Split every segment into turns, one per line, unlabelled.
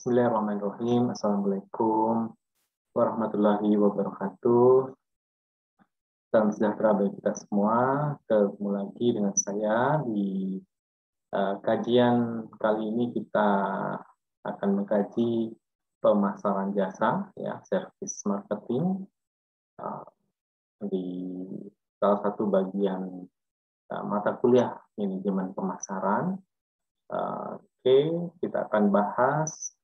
Bismillahirrahmanirrahim. Assalamualaikum warahmatullahi wabarakatuh. Salam sejahtera bagi kita semua. Ketemu lagi dengan saya di kajian kali ini. Kita akan mengkaji pemasaran jasa, ya, service marketing di salah satu bagian mata kuliah manajemen pemasaran. Oke, kita akan bahas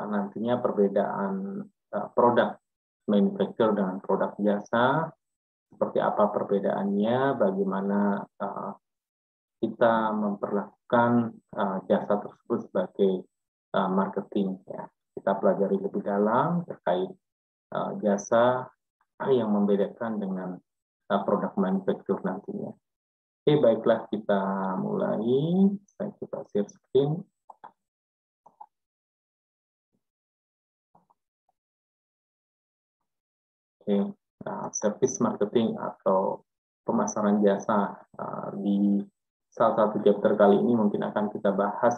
nantinya perbedaan produk manufacturer dengan produk jasa, seperti apa perbedaannya, bagaimana kita memperlakukan jasa tersebut sebagai marketing. Ya. Kita pelajari lebih dalam terkait jasa yang membedakan dengan produk manufacturer nantinya. Oke, baiklah kita mulai. Saya coba share screen. Oke, service marketing atau pemasaran jasa di salah satu chapter kali ini mungkin akan kita bahas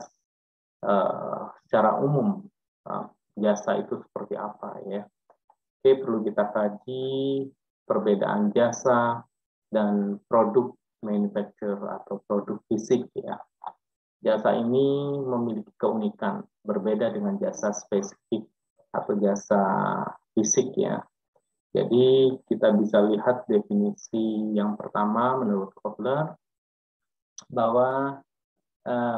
secara umum jasa itu seperti apa, ya. Oke, perlu kita kaji perbedaan jasa dan produk manufacturer atau produk fisik, ya. Jasa ini memiliki keunikan berbeda dengan jasa spesifik atau jasa fisik, ya. Jadi kita bisa lihat definisi yang pertama menurut Kotler bahwa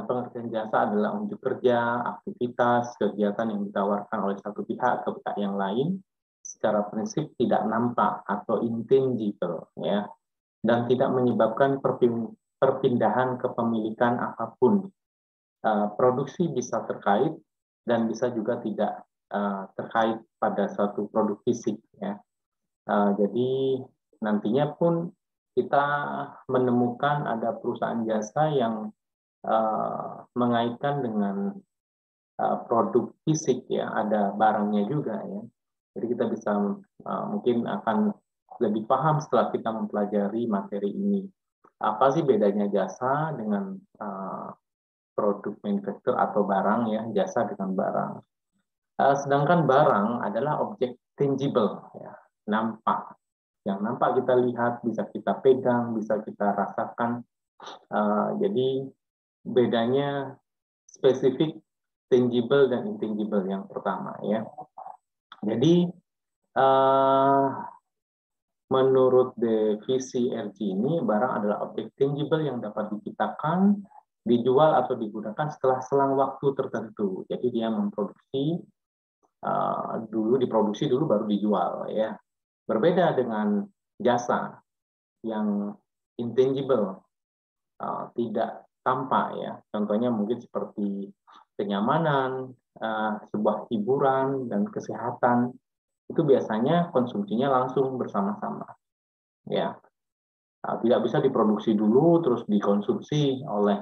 pengertian jasa adalah unjuk kerja, aktivitas, kegiatan yang ditawarkan oleh satu pihak ke pihak yang lain secara prinsip tidak nampak atau intangible, ya, dan tidak menyebabkan perpindahan kepemilikan apapun. Produksi bisa terkait dan bisa juga tidak terkait pada suatu produk fisik, ya. Jadi nantinya pun kita menemukan ada perusahaan jasa yang mengaitkan dengan produk fisik, ya, ada barangnya juga, ya. Jadi kita bisa mungkin akan lebih paham setelah kita mempelajari materi ini. Apa sih bedanya jasa dengan produk manufacturer atau barang, ya, jasa dengan barang. Sedangkan barang adalah objek tangible, ya, nampak. Yang nampak kita lihat, bisa kita pegang, bisa kita rasakan. Jadi bedanya spesifik, tangible, dan intangible yang pertama, ya. Jadi menurut definisi RG ini, barang adalah objek tangible yang dapat diciptakan, dijual atau digunakan setelah selang waktu tertentu. Jadi dia memproduksi diproduksi dulu baru dijual, ya. Berbeda dengan jasa yang intangible, tidak tampak, ya. Contohnya mungkin seperti kenyamanan, sebuah hiburan dan kesehatan. Itu biasanya konsumsinya langsung bersama-sama, ya. Tidak bisa diproduksi dulu terus dikonsumsi oleh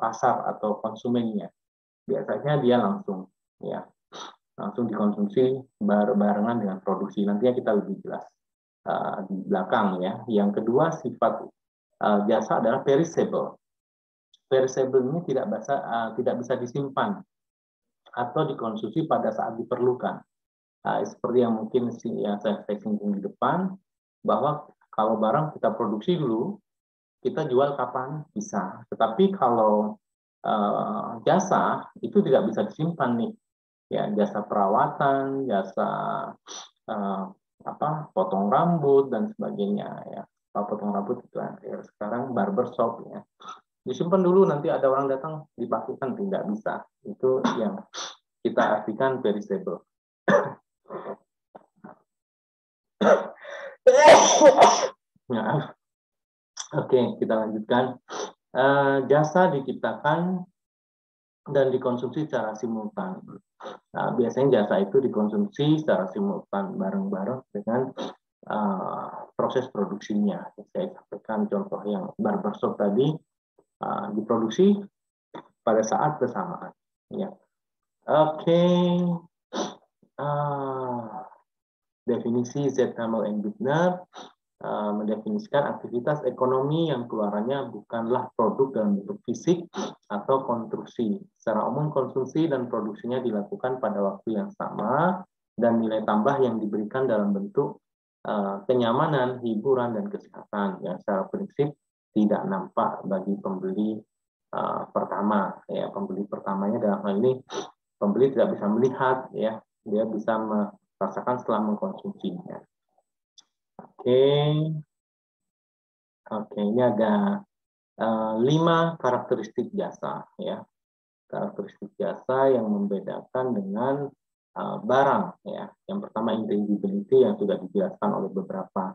pasar atau konsumennya. Biasanya dia langsung, ya, langsung dikonsumsi barengan dengan produksi. Nantinya kita lebih jelas di belakang, ya. Yang kedua, sifat jasa adalah perishable. Perishable ini tidak bisa disimpan atau dikonsumsi pada saat diperlukan. Seperti yang mungkin yang saya singgung di depan, bahwa kalau barang kita produksi dulu, kita jual kapan bisa. Tetapi kalau jasa itu tidak bisa disimpan, nih, ya. Jasa perawatan, jasa potong rambut dan sebagainya, ya. Potong rambut itu ya, sekarang barbershop, ya. Disimpan dulu, nanti ada orang datang dipastikan tidak bisa. Itu yang kita artikan perishable. Oke, kita lanjutkan. Jasa diciptakan dan dikonsumsi secara simultan. Biasanya jasa itu dikonsumsi secara simultan bareng-bareng dengan proses produksinya. Saya sampaikan contoh yang barbershop tadi, diproduksi pada saat bersamaan, ya. Oke. Definisi Z. Hamel and Bittner, mendefinisikan aktivitas ekonomi yang keluarannya bukanlah produk dalam bentuk fisik atau konstruksi. Secara umum konsumsi dan produksinya dilakukan pada waktu yang sama dan nilai tambah yang diberikan dalam bentuk kenyamanan, hiburan, dan kesehatan yang secara prinsip tidak nampak bagi pembeli pertama. Ya, pembeli pertamanya dalam hal ini pembeli tidak bisa melihat, ya, dia bisa merasakan setelah mengkonsumsinya. Oke, ini ada 5 karakteristik jasa, ya. Karakteristik jasa yang membedakan dengan barang, ya. Yang pertama intangibility yang sudah dijelaskan oleh beberapa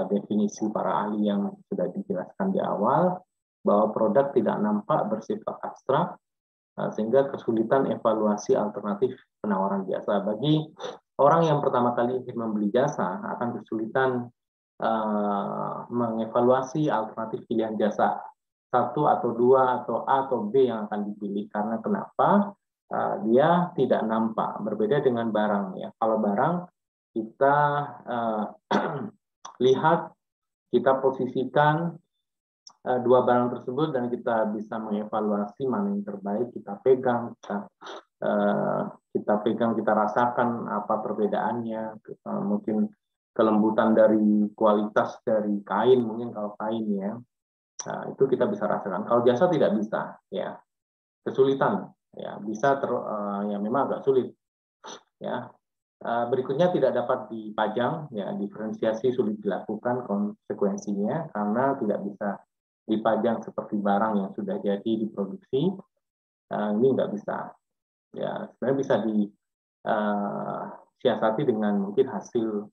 definisi para ahli yang sudah dijelaskan di awal, bahwa produk tidak nampak, bersifat abstrak, sehingga kesulitan evaluasi alternatif penawaran jasa. Bagi orang yang pertama kali ingin membeli jasa akan kesulitan mengevaluasi alternatif pilihan jasa 1 atau 2 atau A atau B yang akan dipilih. Karena kenapa? Dia tidak nampak. Berbeda dengan barang, ya. Kalau barang kita lihat, kita posisikan dua barang tersebut dan kita bisa mengevaluasi mana yang terbaik, kita pegang, kita rasakan apa perbedaannya, mungkin kelembutan dari kualitas dari kain, mungkin kalau kain, ya, itu kita bisa rasakan. Kalau jasa tidak bisa, ya, kesulitan, ya, bisa ya memang agak sulit, ya. Berikutnya tidak dapat dipajang, ya, diferensiasi sulit dilakukan konsekuensinya karena tidak bisa dipajang seperti barang yang sudah jadi diproduksi. Ini nggak bisa, ya, sebenarnya bisa disiasati dengan mungkin hasil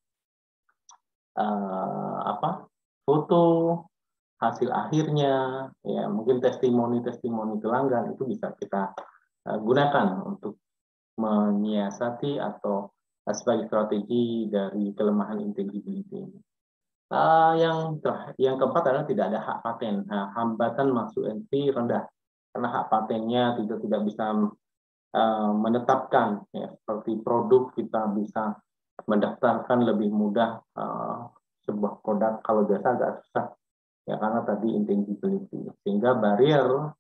foto, hasil akhirnya, ya, mungkin testimoni pelanggan itu bisa kita gunakan untuk menyiasati atau sebagai strategi dari kelemahan intangibility ini. Yang keempat adalah tidak ada hak paten. Nah, hambatan masuk entry rendah karena hak patennya tidak bisa menetapkan, ya, seperti produk kita bisa mendaftarkan lebih mudah sebuah produk. Kalau jasa agak susah, ya, karena tadi intangibility, sehingga barrier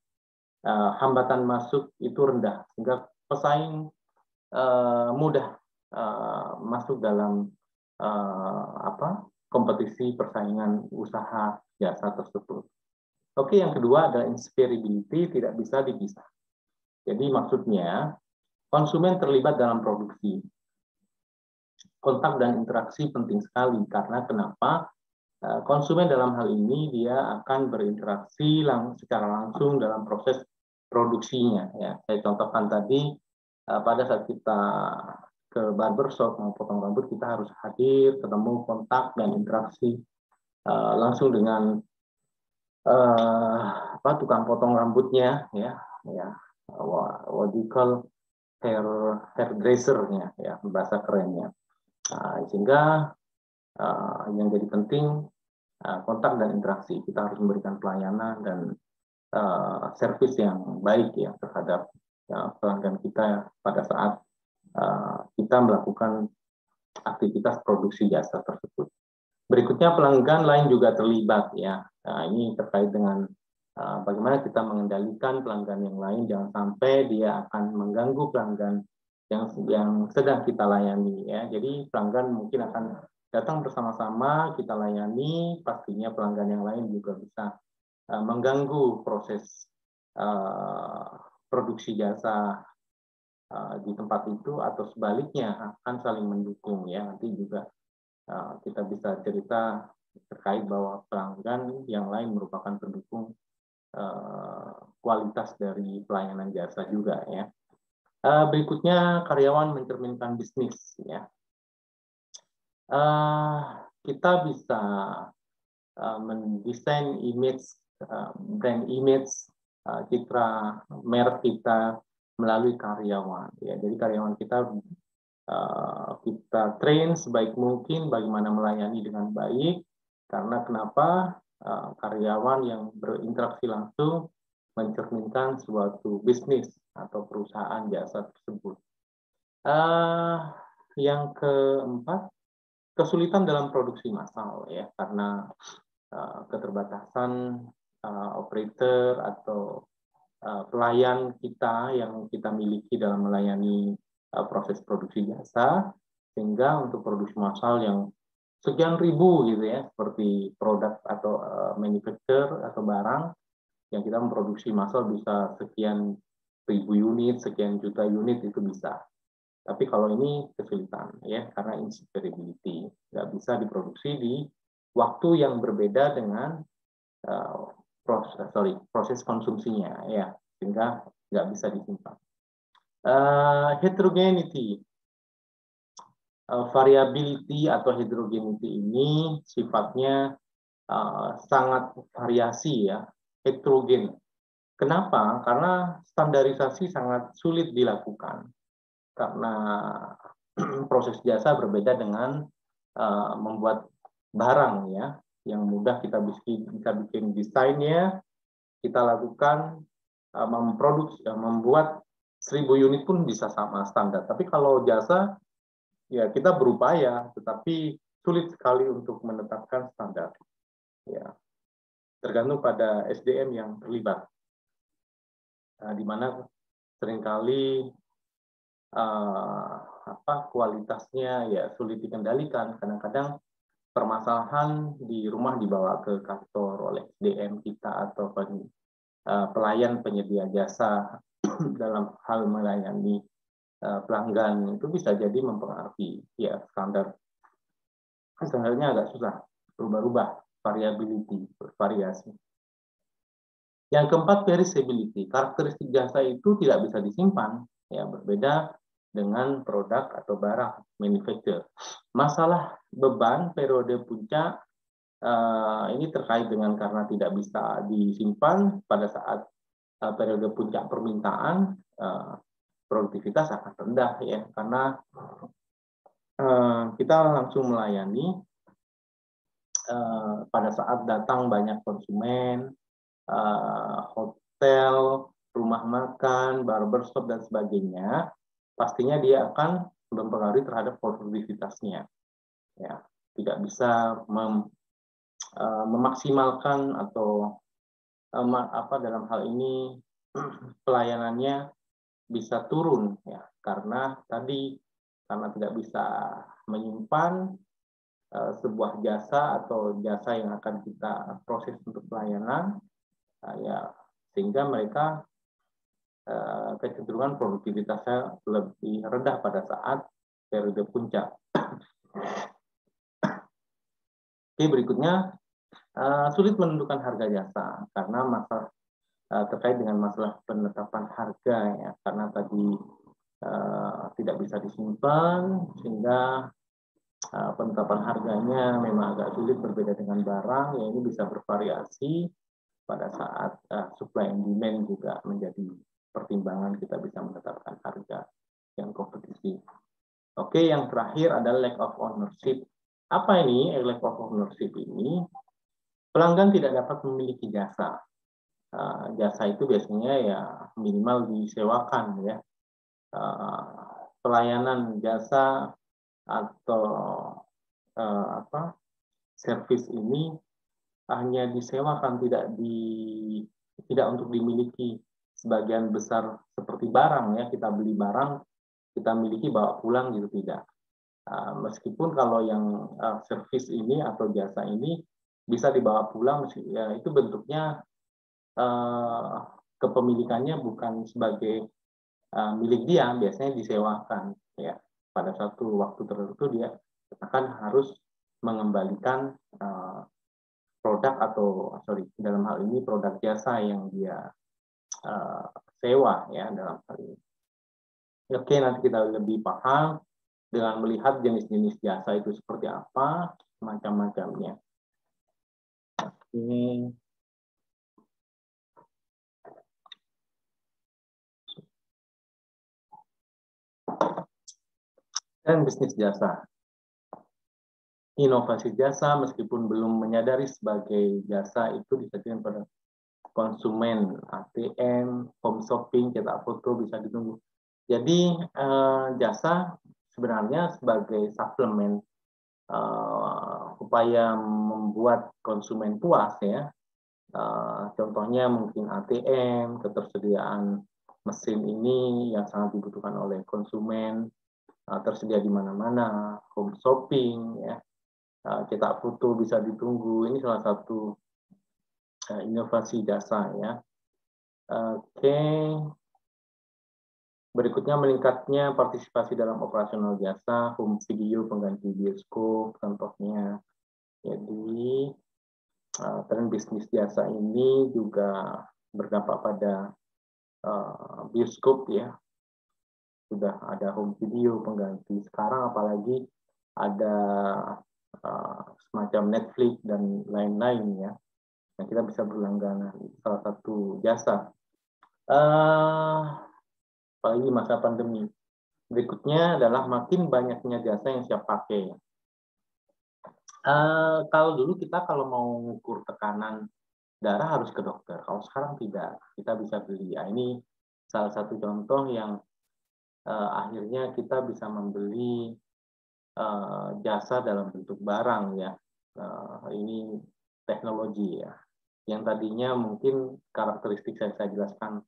hambatan masuk itu rendah, sehingga pesaing mudah masuk dalam kompetisi persaingan usaha jasa tersebut. Oke, yang kedua ada inspirability, tidak bisa dipisah. Jadi maksudnya konsumen terlibat dalam produksi. Kontak dan interaksi penting sekali karena kenapa? Konsumen dalam hal ini dia akan berinteraksi secara langsung dalam proses produksinya. Ya, saya contohkan tadi pada saat kita ke barbershop mau potong rambut, kita harus hadir, ketemu, kontak dan interaksi langsung dengan tukang potong rambutnya, ya, what you call hairdressernya, ya, bahasa kerennya. Sehingga yang jadi penting kontak dan interaksi. Kita harus memberikan pelayanan dan servis yang baik, ya, terhadap pelanggan kita pada saat kita melakukan aktivitas produksi jasa tersebut. Berikutnya pelanggan lain juga terlibat, ya. Ini terkait dengan bagaimana kita mengendalikan pelanggan yang lain, jangan sampai dia akan mengganggu pelanggan yang sedang kita layani, ya. Jadi pelanggan mungkin akan datang bersama-sama, kita layani, pastinya pelanggan yang lain juga bisa mengganggu proses produksi jasa di tempat itu, atau sebaliknya akan saling mendukung, ya. Nanti juga kita bisa cerita terkait bahwa pelanggan yang lain merupakan pendukung kualitas dari pelayanan jasa juga, ya. Berikutnya karyawan mencerminkan bisnis, ya. Kita bisa mendesain image, brand image, citra merek kita melalui karyawan, ya. Jadi karyawan kita train sebaik mungkin bagaimana melayani dengan baik, karena kenapa? Karyawan yang berinteraksi langsung mencerminkan suatu bisnis atau perusahaan jasa tersebut. Yang keempat, kesulitan dalam produksi massal ya, karena keterbatasan operator atau pelayan kita yang kita miliki dalam melayani proses produksi jasa, sehingga untuk produksi massal yang sekian ribu gitu ya, seperti produk atau manufacture atau barang yang kita memproduksi massal bisa sekian ribu unit, sekian juta unit itu bisa. Tapi kalau ini kesulitan ya, karena insecurability, nggak bisa diproduksi di waktu yang berbeda dengan proses konsumsinya ya, sehingga nggak bisa disimpan. Heterogeneity, variability atau heterogeneity ini sifatnya sangat variasi ya, heterogen. Kenapa? Karena standarisasi sangat sulit dilakukan karena proses jasa berbeda dengan membuat barang ya, yang mudah kita bikin desainnya, kita lakukan memproduksi, membuat 1000 unit pun bisa sama standar. Tapi kalau jasa ya kita berupaya, tetapi sulit sekali untuk menetapkan standar. Ya, tergantung pada SDM yang terlibat. Di mana seringkali kualitasnya ya sulit dikendalikan. Kadang-kadang permasalahan di rumah dibawa ke kantor oleh SDM kita atau pelayan penyedia jasa dalam hal melayani pelanggan, itu bisa jadi mempengaruhi ya standarnya agak susah, berubah-ubah, variability, bervariasi. Yang keempat, perishability. Karakteristik jasa itu tidak bisa disimpan, ya, berbeda dengan produk atau barang manufacture. Masalah beban periode puncak ini terkait dengan karena tidak bisa disimpan pada saat periode puncak permintaan, produktivitas akan rendah ya, karena kita langsung melayani pada saat datang banyak konsumen, hotel, rumah makan, barbershop dan sebagainya, pastinya dia akan mempengaruhi terhadap produktivitasnya. Ya, tidak bisa memaksimalkan atau dalam hal ini pelayanannya bisa turun ya, karena tidak bisa menyimpan sebuah jasa atau jasa yang akan kita proses untuk pelayanan, ya, sehingga mereka kecenderungan produktivitasnya lebih rendah pada saat periode puncak. Oke, berikutnya sulit menentukan harga jasa karena masalah terkait dengan masalah penetapan harga ya, karena tadi tidak bisa disimpan sehingga penetapan harganya memang agak sulit, berbeda dengan barang ya, ini bisa bervariasi pada saat supply and demand juga menjadi pertimbangan kita bisa menetapkan harga yang kompetitif. Oke, yang terakhir adalah lack of ownership. Apa ini lack of ownership ini? Pelanggan tidak dapat memiliki jasa. Jasa itu biasanya ya minimal disewakan ya. Pelayanan jasa atau servis ini hanya disewakan, tidak untuk dimiliki sebagian besar seperti barang ya, kita beli barang kita miliki bawa pulang gitu, tidak. Meskipun kalau yang servis ini atau jasa ini bisa dibawa pulang ya, itu bentuknya kepemilikannya bukan sebagai milik dia, biasanya disewakan ya. Pada suatu waktu tertentu dia akan harus mengembalikan produk dalam hal ini produk jasa yang dia sewa ya dalam hal ini. Oke, nanti kita lebih paham dengan melihat jenis-jenis jasa itu seperti apa, macam-macamnya. Ini dan bisnis jasa. Inovasi jasa meskipun belum menyadari sebagai jasa itu disajikan pada konsumen, ATM, home shopping, cetak foto bisa ditunggu. Jadi jasa sebenarnya sebagai suplemen upaya membuat konsumen puas ya. Contohnya mungkin ATM, ketersediaan mesin ini yang sangat dibutuhkan oleh konsumen, tersedia di mana-mana, home shopping ya, cetak foto bisa ditunggu. Ini salah satu inovasi jasa ya. Oke. Berikutnya meningkatnya partisipasi dalam operasional jasa, home video, pengganti bioskop, contohnya. Jadi, tren bisnis jasa ini juga berdampak pada bioskop ya. Sudah ada home video, pengganti. Sekarang apalagi ada semacam Netflix dan lain-lain ya. Nah, kita bisa berlangganan. Salah satu jasa. Apalagi masa pandemi. Berikutnya adalah makin banyaknya jasa yang siap pakai. Kalau dulu kita kalau mau mengukur tekanan darah harus ke dokter. Kalau sekarang tidak, kita bisa beli. Nah, ini salah satu contoh yang akhirnya kita bisa membeli jasa dalam bentuk barang ya. Ini teknologi ya. Yang tadinya mungkin karakteristik saya jelaskan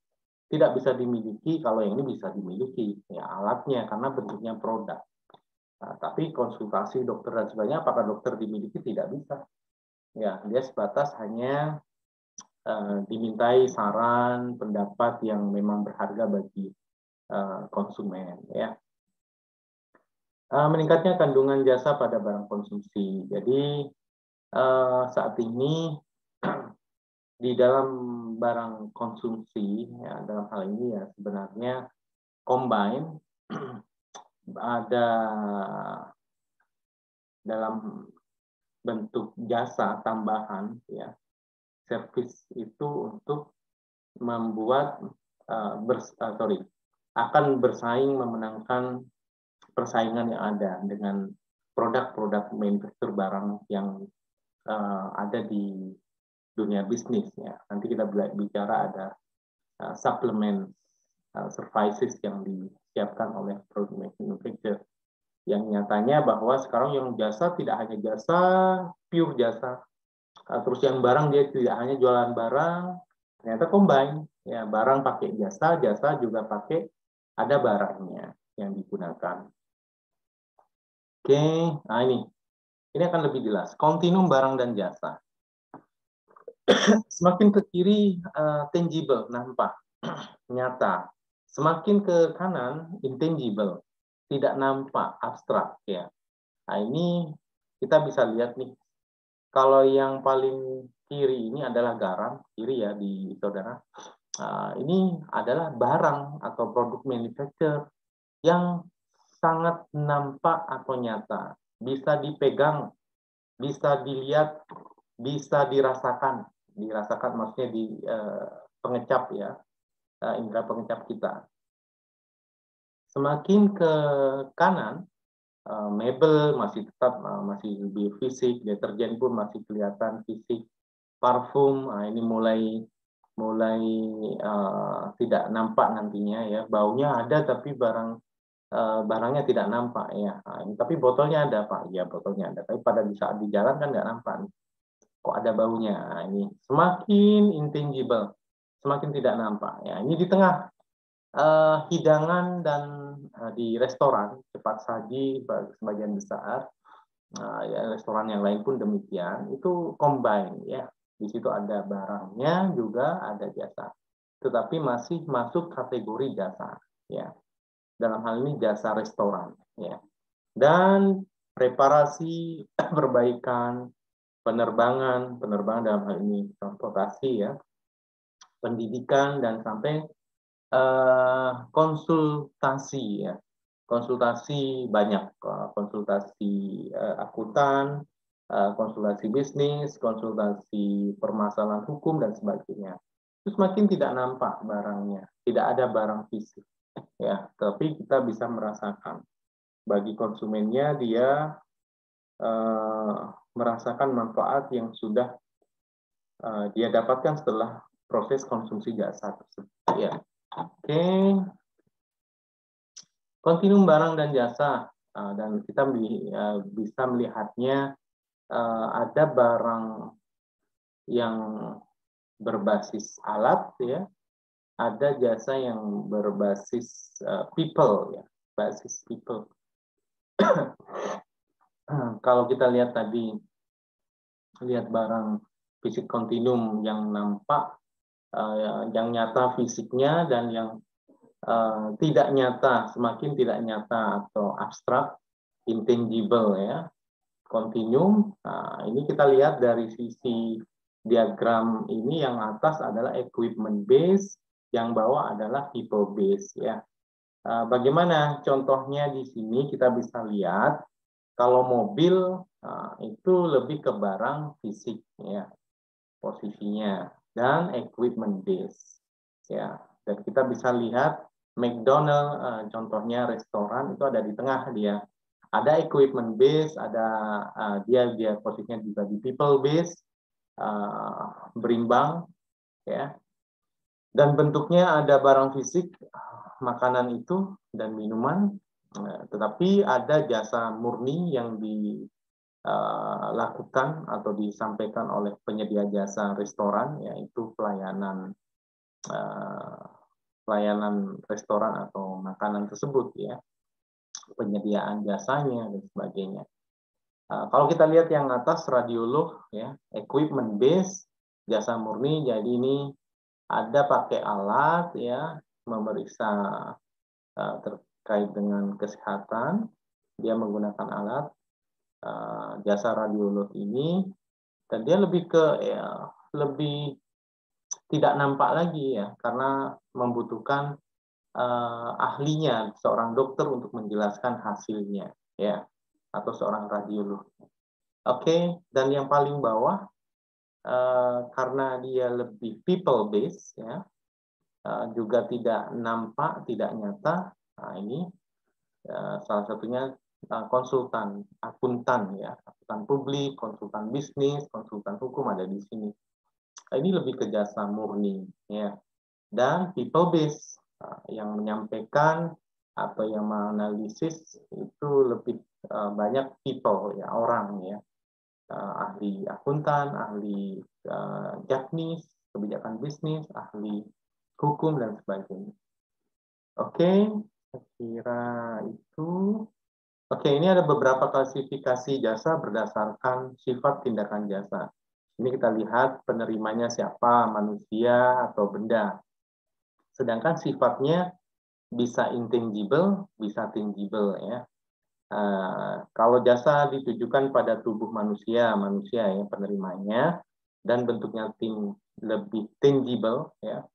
tidak bisa dimiliki, kalau yang ini bisa dimiliki ya alatnya karena bentuknya produk. Nah, tapi konsultasi dokter dan sebagainya apakah dokter dimiliki tidak bisa. Ya, dia sebatas hanya dimintai saran, pendapat yang memang berharga bagi konsumen ya. Meningkatnya kandungan jasa pada barang konsumsi. Jadi saat ini di dalam barang konsumsi, ya, dalam hal ini ya sebenarnya combine ada dalam bentuk jasa tambahan, ya, servis itu untuk membuat akan bersaing memenangkan persaingan yang ada dengan produk-produk manufaktur barang yang ada di dunia bisnis ya. Nanti kita bicara ada suplemen services yang disiapkan oleh produk manufacturer. Yang nyatanya bahwa sekarang yang jasa tidak hanya jasa, pure jasa. Terus yang barang dia tidak hanya jualan barang, ternyata combine. Ya, barang pakai jasa, jasa juga pakai ada barangnya yang digunakan. Oke, nah ini akan lebih jelas. Kontinum barang dan jasa. Semakin ke kiri tangible, nampak, nyata. Semakin ke kanan intangible, tidak nampak, abstrak ya. Nah, ini kita bisa lihat nih. Kalau yang paling kiri ini adalah garam, kiri ya di saudara. Ini adalah barang atau produk manufacturer yang sangat nampak atau nyata, bisa dipegang, bisa dilihat, bisa dirasakan maksudnya di pengecap ya, indera pengecap kita. Semakin ke kanan, mebel masih tetap masih lebih fisik, deterjen pun masih kelihatan fisik, parfum ini mulai tidak nampak nantinya ya, baunya ada tapi barangnya tidak nampak ya. Tapi botolnya ada Pak, ya botolnya ada, tapi pada saat di jalan kan nggak nampak. Kok ada baunya? Ini semakin intangible, semakin tidak nampak. Ya, ini di tengah hidangan dan di restoran cepat saji sebagian besar, ya restoran yang lain pun demikian. Itu combine ya. Di situ ada barangnya juga ada jasa, tetapi masih masuk kategori jasa ya. Dalam hal ini jasa restoran ya. Dan preparasi perbaikan penerbangan dalam hal ini transportasi ya, pendidikan dan sampai konsultasi ya, konsultasi banyak, konsultasi akuntan, konsultasi bisnis, konsultasi permasalahan hukum dan sebagainya. Itu semakin tidak nampak barangnya, tidak ada barang fisik ya, tapi kita bisa merasakan bagi konsumennya dia merasakan manfaat yang sudah dia dapatkan setelah proses konsumsi jasa tersebut ya. Oke. Kontinum barang dan jasa. dan kita bisa melihatnya ada barang yang berbasis alat, ya, ada jasa yang berbasis people, ya, basis people. Kalau kita lihat tadi, lihat barang fisik kontinum yang nampak, yang nyata fisiknya, dan yang tidak nyata, semakin tidak nyata atau abstrak, intangible, ya, kontinum. Nah, ini kita lihat dari sisi diagram ini, yang atas adalah equipment base, yang bawah adalah people base, ya. Bagaimana contohnya di sini? Kita bisa lihat kalau mobil itu lebih ke barang fisik, ya, posisinya, dan equipment base, ya. Dan kita bisa lihat McDonald, contohnya restoran, itu ada di tengah dia. Ada equipment base, ada dia posisinya juga di people base, berimbang, ya. Dan bentuknya ada barang fisik, makanan itu, dan minuman, tetapi ada jasa murni yang dilakukan atau disampaikan oleh penyedia jasa restoran, yaitu pelayanan restoran atau makanan tersebut, ya, penyediaan jasanya dan sebagainya. Kalau kita lihat yang atas, radiolog, ya, equipment base, jasa murni, jadi ini ada pakai alat, ya, memeriksa terkait dengan kesehatan, dia menggunakan alat, jasa radiolog ini, dan dia lebih lebih tidak nampak lagi, ya, karena membutuhkan ahlinya, seorang dokter untuk menjelaskan hasilnya, ya, atau seorang radiolog. Oke, dan yang paling bawah, karena dia lebih people base, ya, juga tidak nampak, tidak nyata. Nah, ini salah satunya konsultan, akuntan, ya, akuntan publik, konsultan bisnis, konsultan hukum ada di sini. Ini lebih ke jasa murni, ya. Dan people base, yang menyampaikan atau yang menganalisis itu lebih banyak people, ya, orang, ya, ahli akuntan, ahli jaknis, kebijakan bisnis, ahli hukum, dan sebagainya. Oke, saya kira itu. Oke, ini ada beberapa klasifikasi jasa berdasarkan sifat tindakan jasa. Ini kita lihat penerimanya siapa, manusia atau benda. Sedangkan sifatnya bisa intangible, bisa tangible, ya. Kalau jasa ditujukan pada tubuh manusia ya penerimanya, dan bentuknya lebih tangible, ya,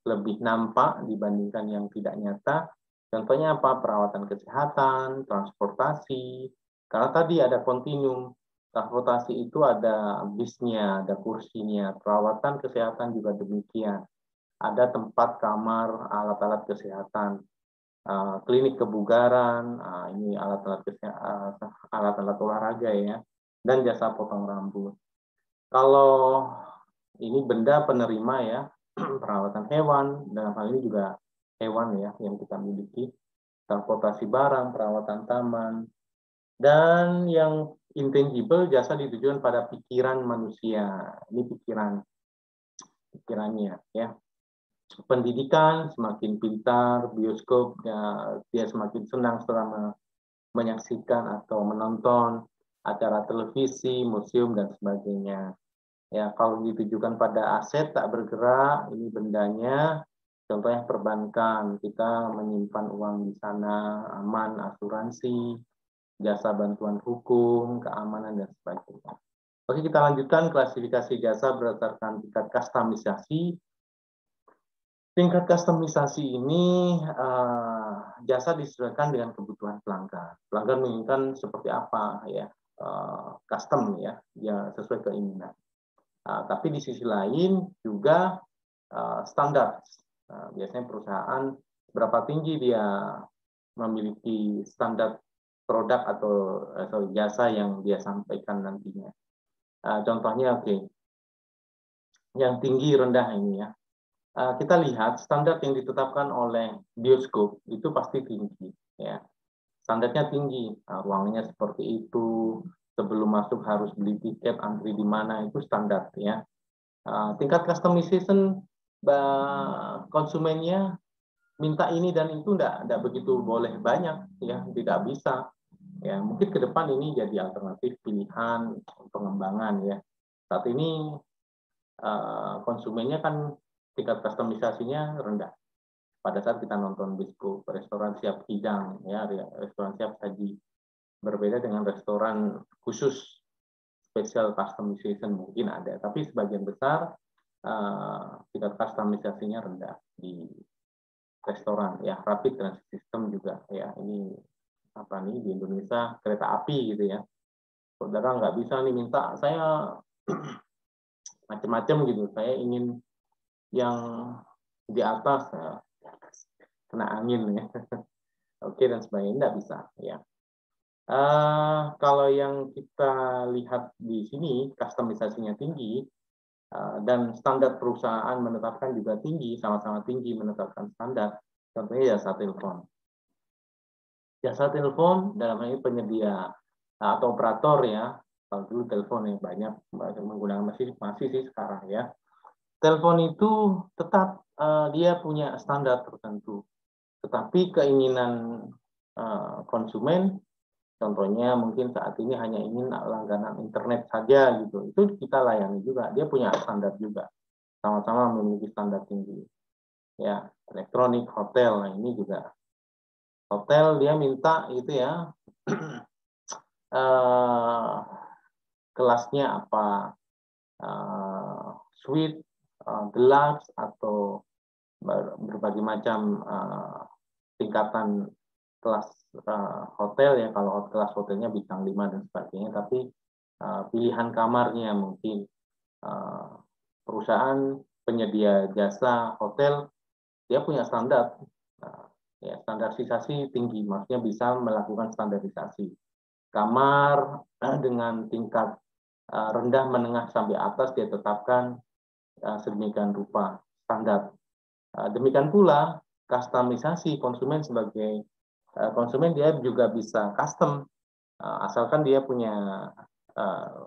lebih nampak dibandingkan yang tidak nyata. Contohnya apa? Perawatan kesehatan, transportasi. Karena tadi ada kontinum, transportasi itu ada bisnya, ada kursinya. Perawatan kesehatan juga demikian. Ada tempat, kamar, alat-alat kesehatan. Klinik kebugaran, ini alat-alat olahraga, ya, dan jasa potong rambut. Kalau ini benda penerima, ya, perawatan hewan, dalam hal ini juga hewan, ya, yang kita miliki, transportasi barang, perawatan taman, dan yang intangible, jasa ditujukan pada pikiran manusia. Ini pikirannya, ya. Pendidikan, semakin pintar, bioskop, ya, dia semakin senang setelah menyaksikan atau menonton acara televisi, museum, dan sebagainya. Ya, kalau ditujukan pada aset tak bergerak, ini bendanya, contohnya perbankan, kita menyimpan uang di sana, aman, asuransi, jasa bantuan hukum, keamanan, dan sebagainya. Oke, kita lanjutkan klasifikasi jasa berdasarkan tingkat kustomisasi. Tingkat kustomisasi ini jasa disesuaikan dengan kebutuhan pelanggan. Pelanggan menginginkan seperti apa, ya, custom, ya, sesuai keinginan. Tapi di sisi lain juga standar. Biasanya perusahaan berapa tinggi dia memiliki standar produk atau jasa yang dia sampaikan nantinya. Contohnya, oke, yang tinggi rendah ini, ya. Kita lihat standar yang ditetapkan oleh bioskop itu pasti tinggi, ya. standarnya tinggi, ruangnya seperti itu, sebelum masuk harus beli tiket, antri di mana, itu standar ya. Tingkat customization konsumennya minta ini dan itu enggak begitu boleh banyak ya, tidak bisa ya. Mungkin ke depan ini jadi alternatif pilihan pengembangan ya. Saat ini konsumennya kan tingkat customisasinya rendah. Pada saat kita nonton bioskop, restoran siap hidang ya, restoran siap saji, berbeda dengan restoran khusus special customization mungkin ada, tapi sebagian besar tingkat customisasinya rendah di restoran ya. Rapid transit system juga ya, ini apa nih, di Indonesia kereta api gitu ya, saudara nggak bisa nih minta saya macam-macam gitu, saya ingin yang di atas kena angin ya oke dan sebagainya, nggak bisa ya. Kalau yang kita lihat di sini customisasinya tinggi, dan standar perusahaan menetapkan juga tinggi, sama-sama tinggi menetapkan standar. Contohnya jasa telepon. Jasa telepon dalam hal ini penyedia atau operator ya. Kalau dulu telepon yang banyak menggunakan masih sih sekarang ya. Telepon itu tetap dia punya standar tertentu. Tetapi keinginan konsumen, contohnya mungkin saat ini hanya ingin langganan internet saja gitu, itu kita layani juga. Dia punya standar juga, sama-sama memiliki standar tinggi. Ya, elektronik, hotel, nah ini juga hotel dia minta itu ya, kelasnya apa, suite, deluxe atau berbagai macam tingkatan kelas hotel ya. Kalau kelas hotelnya bintang 5 dan sebagainya, tapi pilihan kamarnya mungkin perusahaan penyedia jasa hotel dia punya standar ya, standarisasi tinggi, maksudnya bisa melakukan standarisasi kamar dengan tingkat rendah, menengah sampai atas dia tetapkan sedemikian rupa standar. Demikian pula customisasi, konsumen sebagai konsumen dia juga bisa custom, asalkan dia punya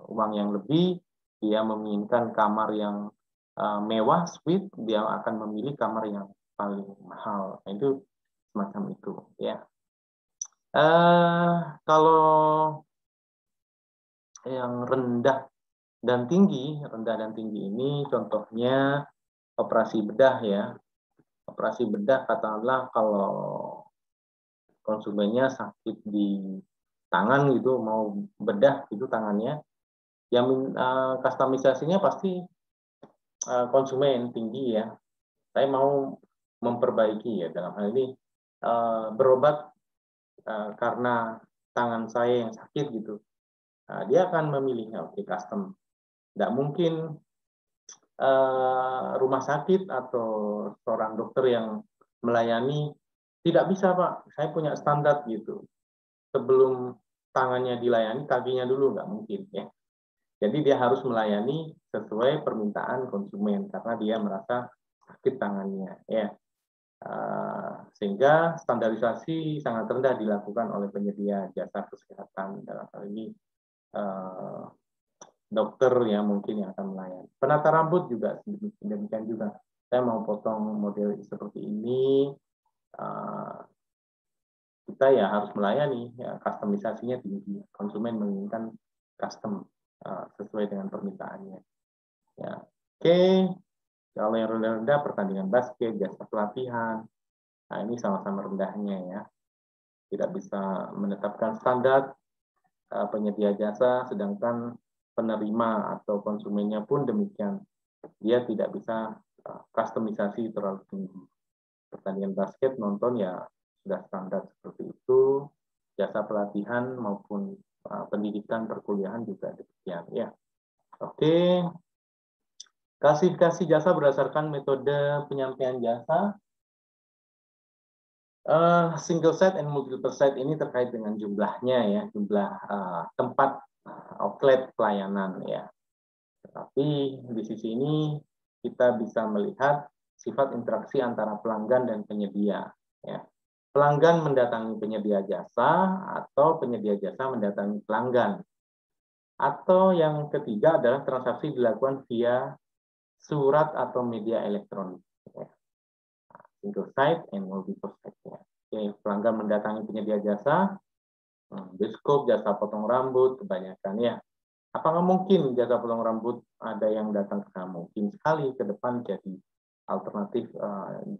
uang yang lebih, dia menginginkan kamar yang mewah, suite, dia akan memilih kamar yang paling mahal. Nah, itu semacam itu ya. Kalau yang rendah dan tinggi ini contohnya operasi bedah ya. Operasi bedah katakanlah kalau konsumennya sakit di tangan gitu, mau bedah itu tangannya, yang customisasinya pasti konsumen tinggi ya. Saya mau memperbaiki ya, dalam hal ini berobat karena tangan saya yang sakit gitu. Dia akan memilih oke, custom. Nggak mungkin rumah sakit atau seorang dokter yang melayani tidak bisa, Pak, saya punya standar gitu. Sebelum tangannya dilayani, kakinya dulu, nggak mungkin ya. Jadi dia harus melayani sesuai permintaan konsumen karena dia merasa sakit tangannya ya. Sehingga standarisasi sangat rendah dilakukan oleh penyedia jasa kesehatan, dalam hal ini dokter yang mungkin yang akan melayani. Penata rambut juga demikian juga. Saya mau potong model seperti ini, kita ya harus melayani ya, customisasinya tinggi. Konsumen menginginkan custom sesuai dengan permintaannya. Ya, oke. Kalau yang rendah-rendah, pertandingan basket, jasa pelatihan, nah ini sama-sama rendahnya ya. Tidak bisa menetapkan standar penyedia jasa, sedangkan penerima atau konsumennya pun demikian. Dia tidak bisa customisasi terlalu tinggi. Pertandingan basket nonton ya sudah standar seperti itu. Jasa pelatihan maupun pendidikan perkuliahan juga demikian ya. Oke. Klasifikasi jasa berdasarkan metode penyampaian jasa. Single site and multiple site ini terkait dengan jumlahnya ya, jumlah tempat outlet pelayanan ya. Tetapi di sisi ini kita bisa melihat sifat interaksi antara pelanggan dan penyedia ya. pelanggan mendatangi penyedia jasa atau penyedia jasa mendatangi pelanggan. Atau yang ketiga adalah transaksi dilakukan via surat atau media elektronik. Single site and multiple site. Oke, pelanggan mendatangi penyedia jasa, bioskop, jasa potong rambut, kebanyakan ya. Apakah mungkin jasa potong rambut ada yang datang ke kamu? Mungkin sekali ke depan jadi alternatif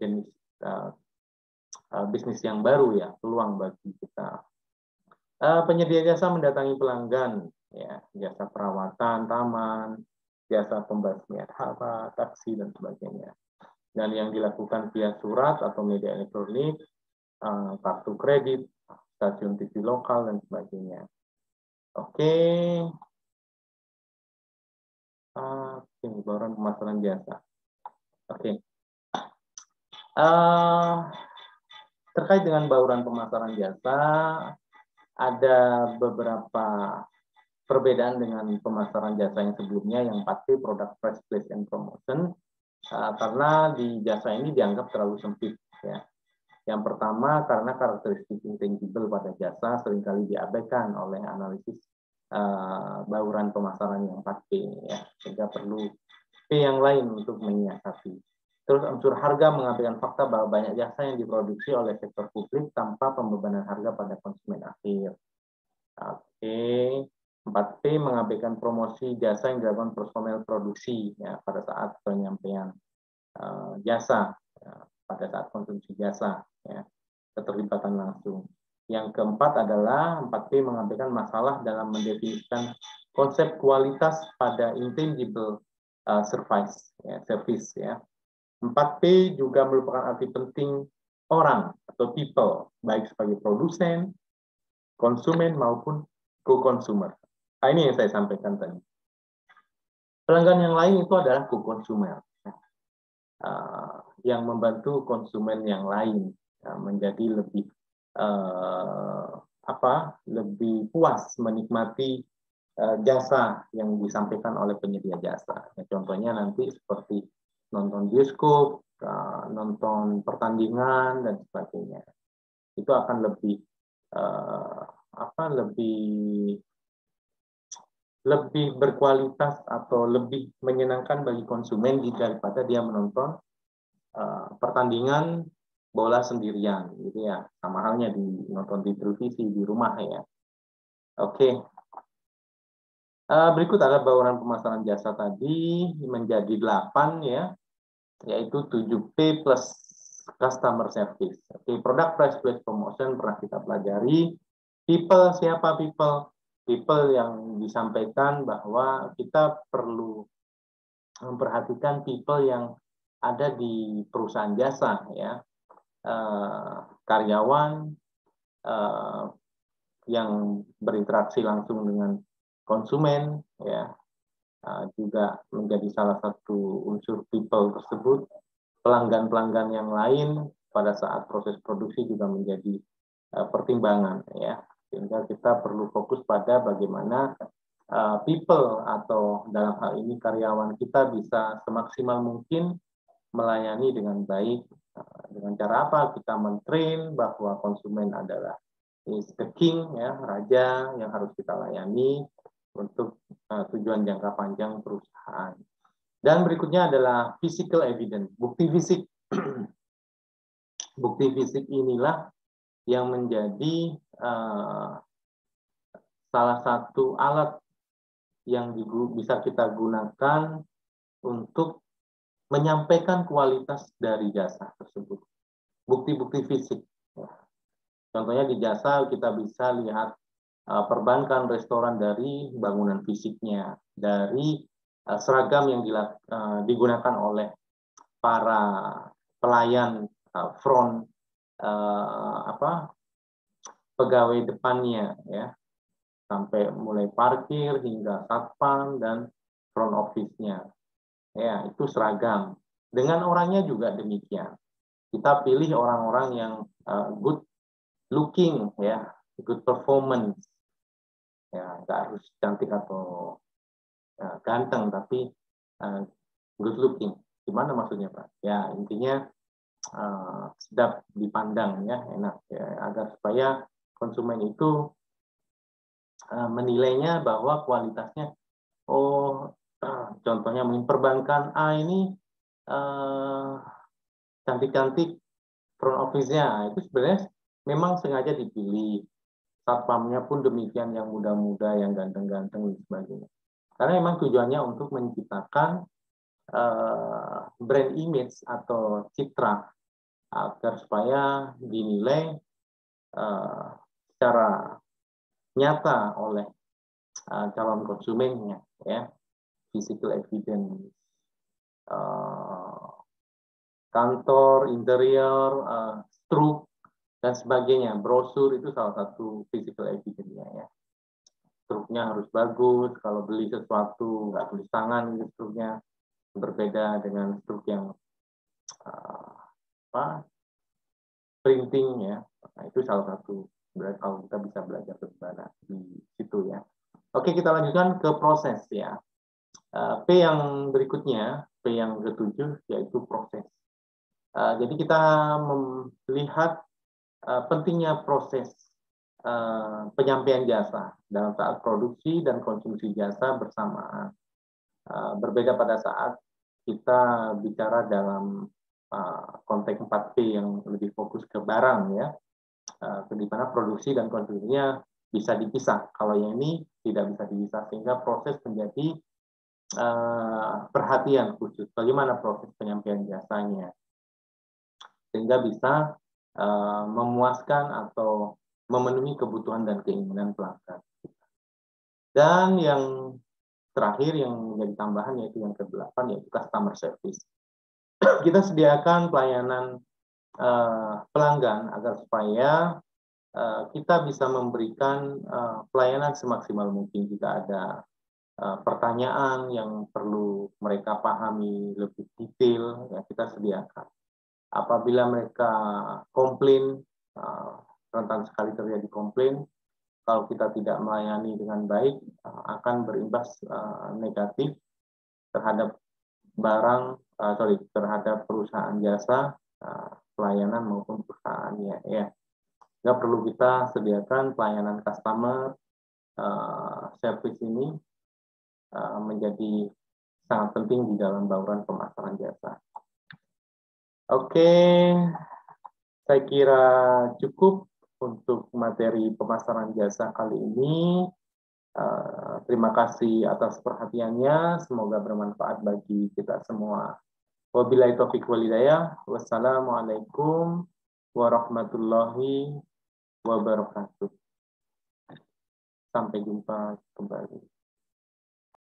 jenis bisnis yang baru ya, peluang bagi kita. Penyedia jasa mendatangi pelanggan, ya, jasa perawatan taman, jasa pembasmian hama, taksi dan sebagainya. Dan yang dilakukan via surat atau media elektronik, kartu kredit, stasiun TV lokal dan sebagainya. Oke, bauran pemasaran jasa. Oke. Terkait dengan bauran pemasaran jasa, ada beberapa perbedaan dengan pemasaran jasa yang sebelumnya yang pasti product price, place, and promotion, karena di jasa ini dianggap terlalu sempit. Ya. Yang pertama, karena karakteristik intangible pada jasa seringkali diabaikan oleh analisis bauran pemasaran yang 4P, ya. Sehingga perlu P yang lain untuk menyiasati. Terus unsur harga mengabaikan fakta bahwa banyak jasa yang diproduksi oleh sektor publik tanpa pembebanan harga pada konsumen akhir. Oke, 4P mengabaikan promosi jasa yang dilakukan personel produksi ya, pada saat penyampaian jasa, ya, pada saat konsumsi jasa, ya, keterlibatan langsung. Yang keempat adalah 4P mengabaikan masalah dalam mendefinisikan konsep kualitas pada intangible service, ya. 4P juga merupakan arti penting orang atau people, baik sebagai produsen, konsumen maupun co-consumer. Nah, ini yang saya sampaikan tadi. Pelanggan yang lain itu adalah co-consumer, yang membantu konsumen yang lain menjadi lebih lebih puas menikmati jasa yang disampaikan oleh penyedia jasa. Contohnya nanti seperti nonton bioskop, nonton pertandingan dan sebagainya. Itu akan lebih berkualitas atau lebih menyenangkan bagi konsumen daripada dia menonton pertandingan bola sendirian, gitu ya. Sama halnya nonton di televisi di rumah ya. Oke. Berikut adalah bauran pemasaran jasa tadi menjadi 8 ya, yaitu 7P plus customer service. Oke, product price place promotion pernah kita pelajari. People, siapa people? People yang disampaikan bahwa kita perlu memperhatikan people yang ada di perusahaan jasa ya, karyawan yang berinteraksi langsung dengan konsumen ya, juga menjadi salah satu unsur people tersebut. Pelanggan-pelanggan yang lain pada saat proses produksi juga menjadi pertimbangan ya, sehingga kita perlu fokus pada bagaimana people atau dalam hal ini karyawan kita bisa semaksimal mungkin melayani dengan baik. Dengan cara apa? Kita mentrain bahwa konsumen adalah is the king ya, raja yang harus kita layani untuk tujuan jangka panjang perusahaan. Dan berikutnya adalah physical evidence, bukti fisik. Bukti fisik inilah yang menjadi salah satu alat yang bisa kita gunakan untuk menyampaikan kualitas dari jasa tersebut. Bukti-bukti fisik. Contohnya di jasa kita bisa lihat perbankan, restoran dari bangunan fisiknya, dari seragam yang digunakan oleh para pelayan front pegawai depannya ya, sampai mulai parkir hingga satpam dan front office-nya. Ya, itu seragam. Dengan orangnya juga demikian. Kita pilih orang-orang yang good looking ya, good performance. Ya, nggak harus cantik atau ganteng, tapi good looking. Gimana maksudnya, Pak? Ya, intinya sedap dipandang ya, enak ya, agar supaya konsumen itu menilainya bahwa kualitasnya, oh contohnya mungkin perbankan A ini cantik-cantik front office-nya, itu sebenarnya memang sengaja dipilih, satpamnya pun demikian, yang muda-muda, yang ganteng-ganteng dan sebagainya, karena memang tujuannya untuk menciptakan brand image atau citra agar supaya dinilai secara nyata oleh calon konsumennya, ya, physical evidence, kantor, interior, struk dan sebagainya, brosur itu salah satu physical evidence-nya ya. Struknya harus bagus, kalau beli sesuatu nggak tulis tangan gitu struknya, berbeda dengan struk yang printing ya. Nah, itu salah satu berarti kalau kita bisa belajar lebih banyak di situ ya. Oke, kita lanjutkan ke proses ya. P yang berikutnya, P yang ketujuh, yaitu proses. Jadi kita melihat pentingnya proses penyampaian jasa dalam saat produksi dan konsumsi jasa bersamaan. Berbeda pada saat kita bicara dalam konteks 4P yang lebih fokus ke barang ya, di mana produksi dan konsumsinya bisa dipisah. Kalau yang ini tidak bisa dipisah, sehingga proses menjadi perhatian khusus. Bagaimana proses penyampaian jasanya, sehingga bisa memuaskan atau memenuhi kebutuhan dan keinginan pelanggan. Dan yang terakhir yang menjadi tambahan yaitu yang ke-8, yaitu customer service. Kita sediakan pelayanan pelanggan agar supaya kita bisa memberikan pelayanan semaksimal mungkin. Jika ada pertanyaan yang perlu mereka pahami lebih detail, ya kita sediakan. Apabila mereka komplain, rentan sekali terjadi komplain, kalau kita tidak melayani dengan baik, akan berimbas negatif terhadap terhadap perusahaan jasa, pelayanan maupun perusahaannya ya. Nggak perlu kita sediakan pelayanan customer service ini menjadi sangat penting di dalam bauran pemasaran jasa. Oke, saya kira cukup untuk materi pemasaran jasa kali ini. Terima kasih atas perhatiannya. Semoga bermanfaat bagi kita semua. Wabillahi taufiq wal hidayah. Wassalamualaikum warahmatullahi wabarakatuh. Sampai jumpa kembali.